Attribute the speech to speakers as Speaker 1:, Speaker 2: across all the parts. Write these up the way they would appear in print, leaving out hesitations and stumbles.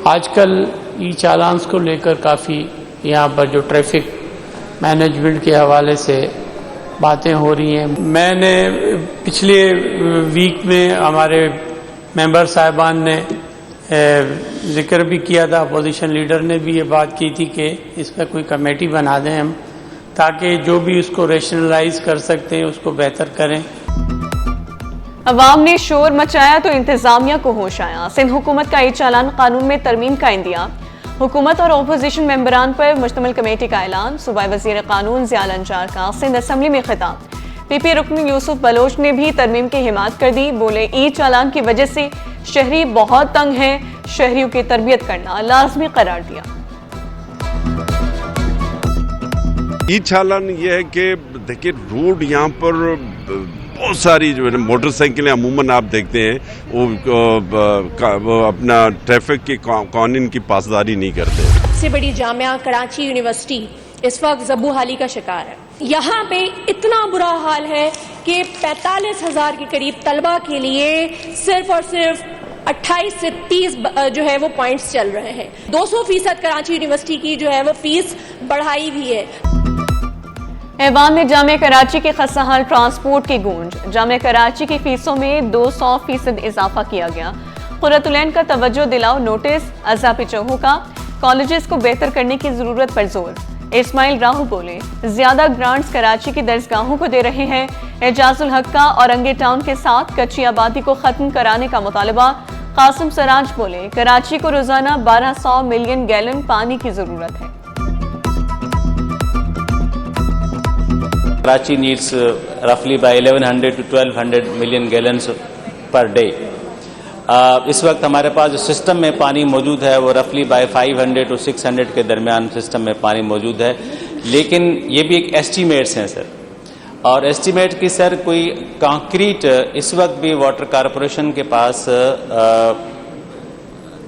Speaker 1: आजकल ई चालान्स को लेकर काफ़ी यहाँ पर जो ट्रैफिक मैनेजमेंट के हवाले से बातें हो रही हैं। मैंने पिछले वीक में हमारे मेंबर साहिबान ने जिक्र भी किया था, अपोजिशन लीडर ने भी ये बात की थी कि इस पर कोई कमेटी बना दें हम, ताकि जो भी उसको रेशनलाइज कर सकते हैं उसको बेहतर करें।
Speaker 2: अवाम ने शोर मचाया तो इंतजामिया को होश आया। सिंध हुकूमत का ई चालान कानून में तरमीम का इंदिया। हुकूमत और अपोजिशन मेंबरान पर मुश्तमिल कमेटी का ऐलान। सूबाई वज़ीर कानून ज़िया अंजार का सिंध असम्बली में खिताब। पीपी रुकन यूसुफ बलोच ने भी तरमीम की हिमायत कर दी। बोले ई चालान की वजह से शहरी बहुत तंग है, शहरियों की तरबियत करना लाजमी करार दिया।
Speaker 3: ई चालान ये है कि देखिए रोड यहाँ पर बहुत सारी जो है मोटरसाइकिलें अमूमन आप देखते हैं वो अपना ट्रैफिक के कानून की पासदारी नहीं करते।
Speaker 4: सबसे बड़ी जामिया कराची यूनिवर्सिटी इस वक्त ज़ब्बूहाली का शिकार है। यहाँ पे इतना बुरा हाल है कि 45,000 के करीब तलबा के लिए सिर्फ और सिर्फ 28 से 30 जो है वो पॉइंट्स चल रहे हैं। 200% कराची यूनिवर्सिटी की जो है वो फीस बढ़ाई भी है।
Speaker 2: ऐवान में जामिया कराची के खस्ताहाल ट्रांसपोर्ट की गूंज। जामिया कराची की फीसों में 200% इजाफा किया गया। खुर्रतुलैन का तवज्जो दिलाओ नोटिस। अज़ापी चौहों का कॉलेजेस को बेहतर करने की जरूरत पर जोर। इस्माइल राहू बोले ज्यादा ग्रांट्स कराची की दरसगाहों को दे रहे हैं। एजाजुल हक का औरंगे टाउन के साथ कच्ची आबादी को खत्म कराने का मुतालबा। कासिम सराज बोले कराची को रोजाना 1200 मिलियन गैलन पानी की जरूरत है।
Speaker 5: Karachi needs roughly by 1100 to 1200 million gallons per day. इस वक्त हमारे पास जो सिस्टम में पानी मौजूद है वो रफली बाय 500 to 600 के दरमियान सिस्टम में पानी मौजूद है, लेकिन ये भी एक एस्टीमेट्स हैं सर, और एस्टीमेट की सर कोई कॉन्क्रीट इस वक्त भी वाटर कॉरपोरेशन के पास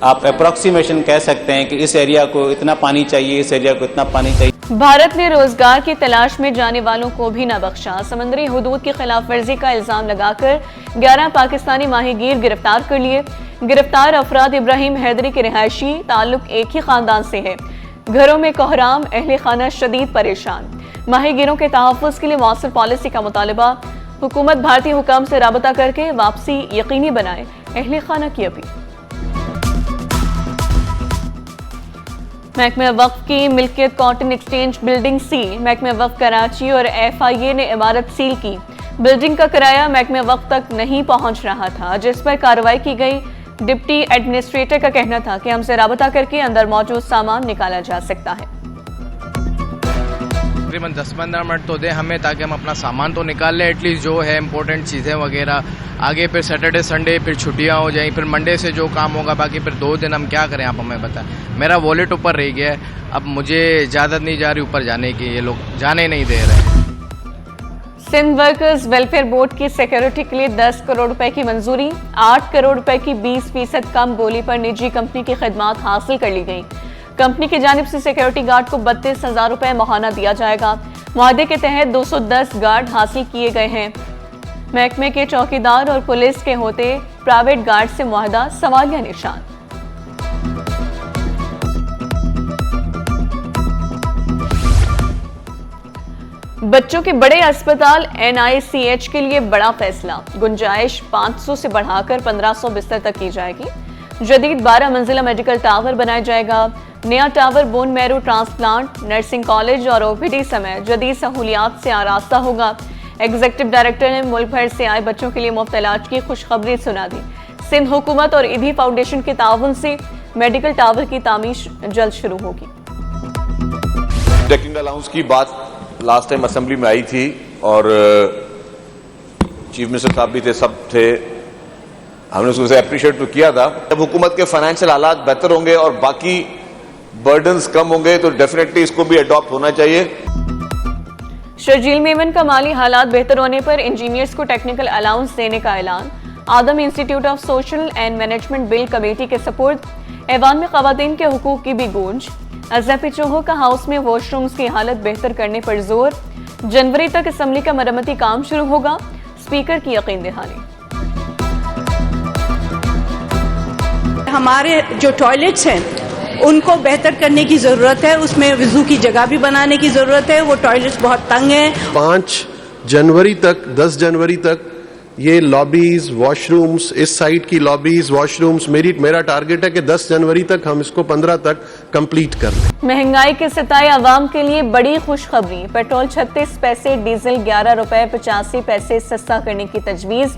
Speaker 5: आप अप्रोक्सीमेशन कह सकते हैं कि इस एरिया को इतना पानी चाहिए, इस एरिया को इतना पानी चाहिए।
Speaker 2: भारत ने रोजगार की तलाश में जाने वालों को भी न बख्शा। समंदरी हुदूद की खिलाफ वर्जी का इल्जाम लगाकर 11 पाकिस्तानी माहीगीर गिरफ्तार कर लिए। गिरफ्तार अफराद इब्राहिम हैदरी के रिहायशी, ताल्लुक एक ही खानदान से है। घरों में कोहराम, अहले खाना शदीद परेशान। माहीगीरों के तहफ़्फ़ुज़ के लिए मौसर पॉलिसी का मुतालबा। हुकूमत भारतीय हुकाम से राबता करके वापसी यकीनी बनाए, अहले खाना की अपील। महकमे वक्फ की मिल्कियत कॉटन एक्सचेंज बिल्डिंग सील। महकमे वक्फ कराची और FIA ने इमारत सील की। बिल्डिंग का किराया महकमे वक्फ तक नहीं पहुंच रहा था, जिस पर कार्रवाई की गई। डिप्टी एडमिनिस्ट्रेटर का कहना था कि हमसे राबता करके अंदर मौजूद सामान निकाला जा सकता है।
Speaker 6: तकरीबन 10-15 मिनट तो दें हमें, ताकि हम अपना सामान तो निकाल लें एटलीस्ट, जो है इंपॉर्टेंट चीज़ें वगैरह। आगे फिर सैटरडे संडे फिर छुट्टियां हो जाएं, फिर मंडे से जो काम होगा, बाकी फिर 2 दिन हम क्या करें, आप हमें बताएं। मेरा वॉलेट ऊपर रह गया है, अब मुझे इजाज़त नहीं जा रही ऊपर जाने की, ये लोग जाने नहीं दे रहे।
Speaker 2: सिंध वर्कर्स वेलफेयर बोर्ड की सिक्योरिटी के लिए 10 करोड़ रुपए की मंजूरी। 8 करोड़ रुपए की 20% कम बोली पर निजी कंपनी की खिदमात हासिल कर ली गई। कंपनी की जानिब से सिक्योरिटी गार्ड को 32,000 रुपए माहाना दिया जाएगा। मुआहदे के तहत 210 गार्ड हासिल किए गए हैं। महकमे के चौकीदार और पुलिस के होते प्राइवेट गार्ड से मुआहदा सवालिया निशान। बच्चों के बड़े अस्पताल NICH के लिए बड़ा फैसला। गुंजाइश 500 से बढ़ाकर 1500 बिस्तर तक की जाएगी। जदीद 12 मंजिला मेडिकल टावर बनाया जाएगा। नया tower bone marrow transplant, nursing college और OPD समेत जदीद सहूलियात से आरास्ता होगा। एग्जीक्यूटिव डायरेक्टर ने मुल्क भर से आए बच्चों के लिए मुफ्त इलाज की खुशखबरी सुना दी। सिंध हुकूमत और ईदी फाउंडेशन के ताउन से मेडिकल टावर की तामीर जल्द शुरू होगी।
Speaker 7: टेक्निकल अलाउंस की बात लास्ट टाइम असेंबली में आई थी और चीफ मिनिस्टर साहब भी थे, सब थे, हमने उसको अप्रिशिएट तो किया था। जब हुकूमत के फाइनेंशियल हालात बेहतर होंगे और बाकी बर्डन्स कम होंगे तो डेफिनेटली इसको भी अडॉप्ट होना चाहिए।
Speaker 2: शर्जील मेमन का माली हालात बेहतर होने पर इंजीनियर्स को टेक्निकल अलाउंस देने का ऐलान। Adam institute of social and management bill committee के सपोर्ट। ऐवान में खवातीन के हुकूक की भी गूंज। अज़हपी चौहों का हाउस में वॉशरूम्स की हालत बेहतर करने पर जोर। जनवरी तक असम्बली का मरम्मती काम शुरू होगा। स्पीकर की यकीन दहानी।
Speaker 8: हमारे जो टॉयलेट्स हैं उनको बेहतर करने की ज़रूरत है, उसमें वज़ू की जगह भी बनाने की ज़रूरत है। वो टॉयलेट्स बहुत तंग हैं।
Speaker 9: 5 जनवरी तक 10 जनवरी तक ये लॉबीज वॉशरूम्स, इस साइड की लॉबीज वॉशरूम्स, मेरा टारगेट है कि 10 जनवरी तक हम इसको 15 तक कंप्लीट कर लें।
Speaker 2: महंगाई के सताए आवाम के लिए बड़ी खुशखबरी। पेट्रोल 36 पैसे, डीजल 11 रुपए 85 पैसे सस्ता करने की तजवीज़।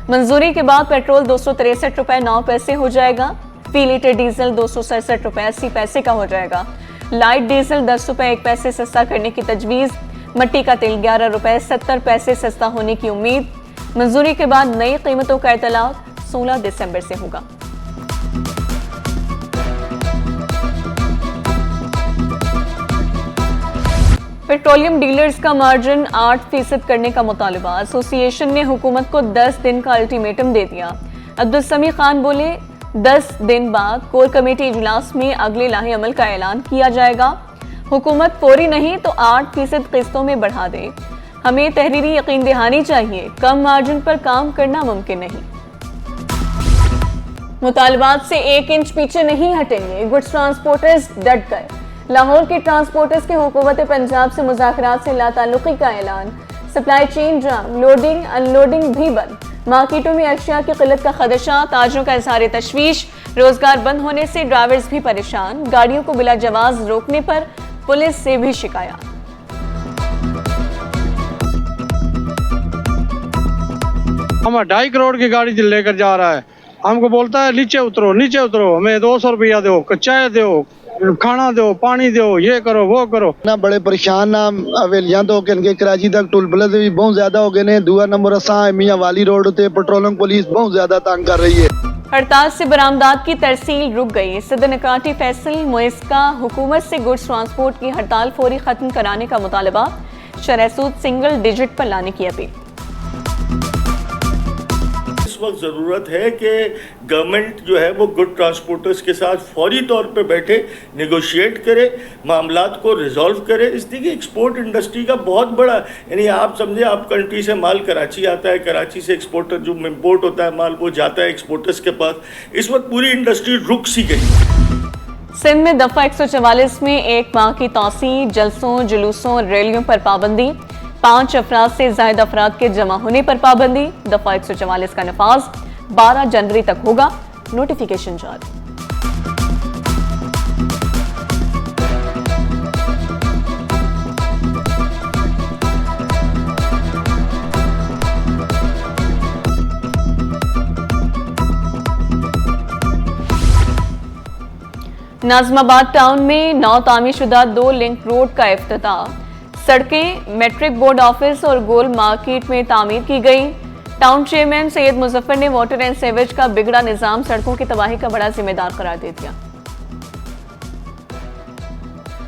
Speaker 2: मंजूरी के बाद पेट्रोल 263 रुपए 9 पैसे हो जाएगा। फी लीटर डीजल 267 रुपए 80 पैसे का हो जाएगा। लाइट डीजल 10 रुपए 1 पैसे सस्ता करने की तजवीज़। मट्टी का तेल 11 रुपए 70 पैसे सस्ता होने की उम्मीद। मंजूरी के बाद नई कीमतों का इतलाक 16 दिसंबर से होगा। पेट्रोलियम डीलर्स का मार्जिन 8% करने का मुतालबा। एसोसिएशन ने हुकूमत को 10 दिन का अल्टीमेटम दे दिया। अब्दुल समी खान बोले 10 दिन बाद कोर कमेटी इजलास में अगले लाहे अमल का ऐलान किया जाएगा। हुकूमत फौरी नहीं तो 8% किस्तों में बढ़ा दे। हमें तहरीरी यकीन दहानी चाहिए, कम मार्जिन पर काम करना मुमकिन नहीं। मुतालबात से 1 इंच पीछे नहीं हटेंगे, गुड्स ट्रांसपोर्टर्स डट गए। लाहौर के ट्रांसपोर्टर्स के हुकूमत पंजाब से मुज़ाकरात से लाताल्लुकी का ऐलान। सप्लाई चेन जाम, लोडिंग अनलोडिंग भी बंद। मार्केटों में अशिया की किल्लत का खदशा, ताजरों का इज़हार तशवीश। रोजगार बंद होने से ड्राइवर्स भी परेशान। गाड़ियों को बिला जवाज रोकने पर पुलिस से भी शिकायत।
Speaker 10: हम 2.5 करोड़ की गाड़ी लेकर जा रहा है, हमको बोलता है नीचे उतरो नीचे उतरो, हमें 200 रुपया दो, चाय दो, खाना दो, पानी दो, ये करो वो करो
Speaker 11: ना। बड़े परेशान ना हवेलियां तो के कराची तक टूल प्लाजा भी बहुत ज्यादा हो गए ने। दूसरा नंबर असा मियां वाली रोड उते पेट्रोलिंग पुलिस बहुत ज्यादा तंग कर रही है।
Speaker 2: हड़ताल से बरामदात की तरसील रुक गई। सदर नकाटी फैसल मुइस्का हुकूमत से गुड्स ट्रांसपोर्ट की हड़ताल फौरी खत्म कराने का मुतालबा। शरह सूद सिंगल डिजिट पर लाने की अपील।
Speaker 12: इस वक्त ज़रूरत है कि गवर्नमेंट जो है वो गुड ट्रांसपोर्टर्स के साथ फौरी तौर पे बैठे, नेगोशिएट करे, मामलात को रिजॉल्व करे। इसलिए कि एक्सपोर्ट इंडस्ट्री का बहुत बड़ा, यानी आप समझे, आप कंट्री से माल कराची आता है, कराची से एक्सपोर्टर जो इम्पोर्ट होता है माल वो जाता है एक्सपोर्टर्स के पास। इस वक्त पूरी इंडस्ट्री रुक सी गई।
Speaker 2: सिंध में दफा 144 में 1 माह की तौसी, जलसों जुलूसों रैलियों पर पाबंदी। 5 अफराद से ज़ायद अफराद के जमा होने पर पाबंदी। दफा 144 का नफाज 12 जनवरी तक होगा। नोटिफिकेशन जारी। नाज़िमाबाद टाउन में नौ तामीरशुदा 2 लिंक रोड का इफ्तिताह। सड़कें मैट्रिक बोर्ड ऑफिस और गोल मार्केट में तामीर की गई। टाउन चेयरमैन सैयद मुजफ्फर ने वाटर एंड सीवेज का बिगड़ा निजाम सड़कों की तबाही का बड़ा जिम्मेदार करार दे दिया।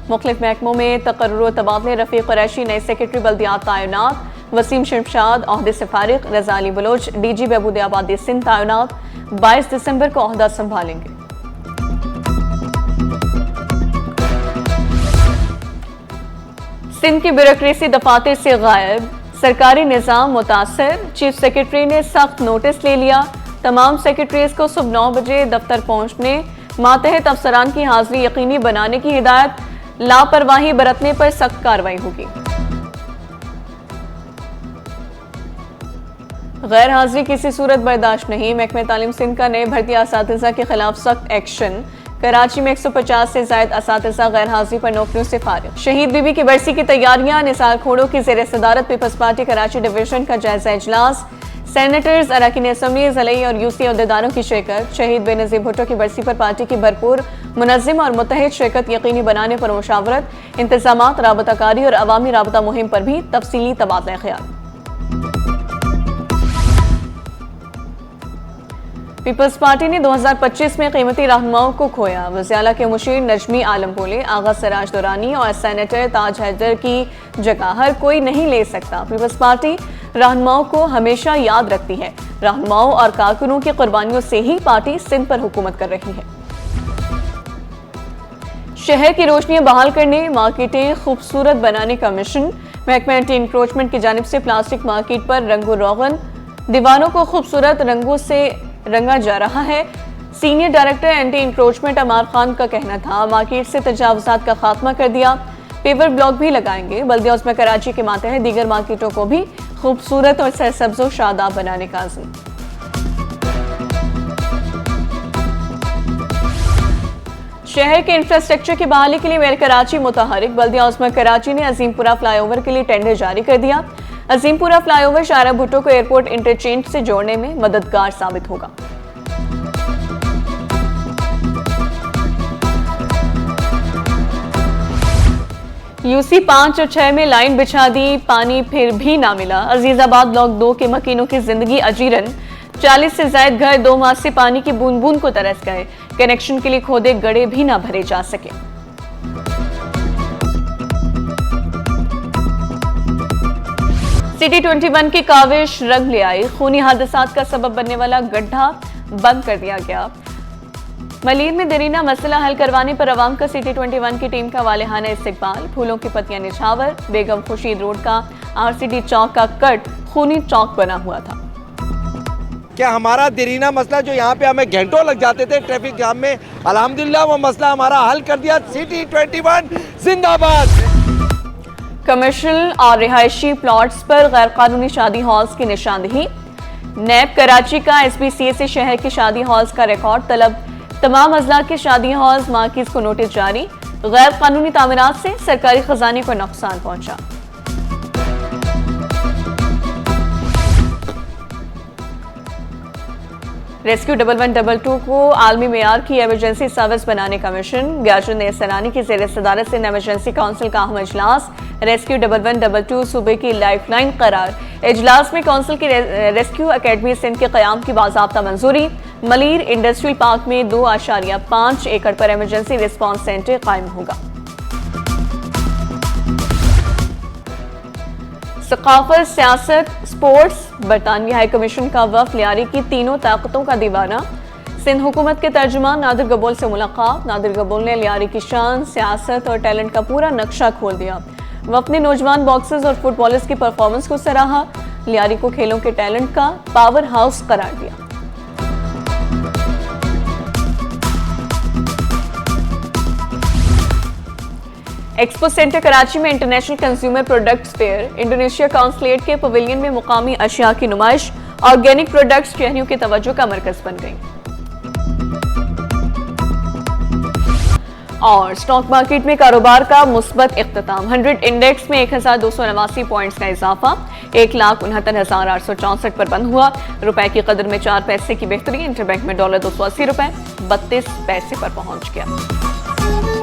Speaker 2: मुख्तलिफ महकमों में तकर्रुर तबादले। रफीक कुरैशी नए सेक्रेटरी बल्दियात तैनात। वसीम शमशाद ओहदे से फारिग। रज़ा अली बलोच डीजी बहबूद आबादी सिंध तैनात। 22 दिसंबर को ओहदा संभालेंगे। सिंध की ब्यूरोक्रेसी दफातर से गायब। सरकारी निज़ाम मुतासर। चीफ सेक्रेटरी ने सख्त नोटिस ले लिया। तमाम सेक्रेटरीज को सुबह 9 बजे दफ्तर पहुंचने। मातहत अफसरान की हाजिरी यकीनी बनाने की हिदायत। लापरवाही बरतने पर सख्त कार्रवाई होगी। गैर हाजिरी किसी सूरत बर्दाश्त नहीं। महकमे तालीम सिंध का नए भर्ती असातिज़ा के खिलाफ सख्त एक्शन। कराची में 150 से ज़ायद असातिज़ा गैर हाजिरी पर नौकरियों से फारिग। शहीद बीबी की बरसी की तैयारियां। निसार खोड़ों की ज़ेर सदारत पीपल्स पार्टी कराची डिवीजन का जायजा इजलास। सेनेटर्स, अरकान असम्बली, ज़लई और यूसी अहदेदारों की शिरकत। शहीद बेनज़ीर भुट्टो की बरसी पर पार्टी की भरपूर मुनज़्ज़म और मुत्तहिद शिरकत यकीनी बनाने पर मुशावरत। इंतज़ामात, राबताकारी और अवामी राबता मुहिम पर भी तफसीली तबादला ख्याल। पीपल्स पार्टी ने 2025 में कीमती रहनुमाओं को खोया। वज़ीर के मुशीर नजमी आलम बोले आगा सिराज दुरानी और सेनेटर ताज हैदर की जगह हर कोई नहीं ले सकता। पीपल्स पार्टी रहनुमाओं को हमेशा याद रखती है। रहनुमाओं और कारकुनों की कुर्बानियों से ही पार्टी सिंध पर हुकूमत कर रही है। शहर की रोशनियां बहाल करने, मार्केटें खूबसूरत बनाने का मिशन। महकमा एंटी इंक्रोचमेंट की जानिब से प्लास्टिक मार्केट पर रंगो रोगन। दीवारों को खूबसूरत रंगों से रंगा जा रहा है। सीनियर डायरेक्टर एंटी इंक्रोचमेंट अमार खान का कहना था मार्केट से तजावुजात का खात्मा कर दिया, पेवर ब्लॉक भी लगाएंगे। बल्दिया उस्मा कराची के मातहत दीगर मार्केटों को भी खूबसूरत और सरसब्ज़ व शादाब बनाने का अज़्म। शहर के इंफ्रास्ट्रक्चर की बहाली के लिए मेयर कराची मुतहरिक। बल्दिया उस्मा कराची ने अजीमपुरा फ्लाईओवर के लिए टेंडर जारी कर दिया। अजीमपुरा फ्लाईओवर शारा भुट्टो को एयरपोर्ट इंटरचेंज से जोड़ने में मददगार साबित होगा। यूसी 5 और 6 में लाइन बिछा दी, पानी फिर भी ना मिला। अजीजाबाद ब्लॉक 2 के मकीनों की जिंदगी अजीरन। 40 से ज्यादा घर 2 माह से पानी की बूंद बूंद को तरस गए। कनेक्शन के लिए खोदे गड्ढे भी ना भरे जा सके। सिटी 21 की काविश रंग ले आई। खूनी हादसात का सबब बनने वाला गड्ढा बंद कर दिया गया। मलीर में देरीना मसला हल करवाने पर अवाम का सिटी 21 की टीम का वालेहाना इस्तकबाल। फूलों की पत्तियां निछावर। बेगम खुर्शीद रोड का आरसीडी चौक का कट खूनी चौक बना हुआ था।
Speaker 13: क्या हमारा देरीना मसला जो यहाँ पे हमें घंटों लग जाते थे ट्रैफिक जाम में, अल्हम्दुलिल्लाह वो मसला हमारा हल कर दिया। सिटी 21 जिंदाबाद।
Speaker 2: कमर्शियल और रिहायशी प्लॉट्स पर गैर कानूनी शादी हॉल्स की निशानदेही। नैब कराची का SPCA से शहर के शादी हॉल्स का रिकॉर्ड तलब। तमाम अजला के शादी हॉल्स मार्किज को नोटिस जारी। गैर कानूनी तामीरात से सरकारी खजाने को नुकसान पहुंचा। रेस्क्यू 1122 को आलमी मेयार की एमरजेंसी सर्विस बनाने का मिशन। ग्याजुन सनानी की ज़ेर सदारत से एमरजेंसी काउंसिल का अहम इजलास। रेस्क्यू 1122 सूबे की लाइफलाइन करार। इजलास में काउंसिल की रेस्क्यू अकेडमी सिंध के क़याम की बाज़ाब्ता मंजूरी। मलीर इंडस्ट्रियल पार्क में 2.5 एकड़ पर एमरजेंसी रिस्पांस सेंटर कायम होगा। सकाफत, सियासत, स्पोर्ट्स। बरतानवी हाई कमीशन का वफ़द लियारी की तीनों ताकतों का दीवाना। सिंध हुकूमत के तर्जुमान नादिर गबोल से मुलाकात। नादिर गबोल ने लियारी की शान, सियासत और टैलेंट का पूरा नक्शा खोल दिया। वफ़द ने नौजवान बॉक्सर्स और फुटबॉलर्स की परफॉर्मेंस को सराहा। लियारी को खेलों के टैलेंट का पावर हाउस करार दिया। एक्सपो सेंटर कराची में international consumer products fair. Indonesia consulate के पवेलियन में मुकामी अशिया की नुमाइश। ऑर्गेनिक प्रोडक्ट्स शहरियों की तवज्जो का मरकज बन गई। और स्टॉक मार्केट में कारोबार का मुस्बत इख्तिताम। 100 इंडेक्स में 1289 पॉइंट्स का इजाफा। 1,69,864 पर बंद हुआ। रुपए की कदर में 4 पैसे की बेहतरी। इंटरबैंक में $280 32 पैसे पर पहुंच गया।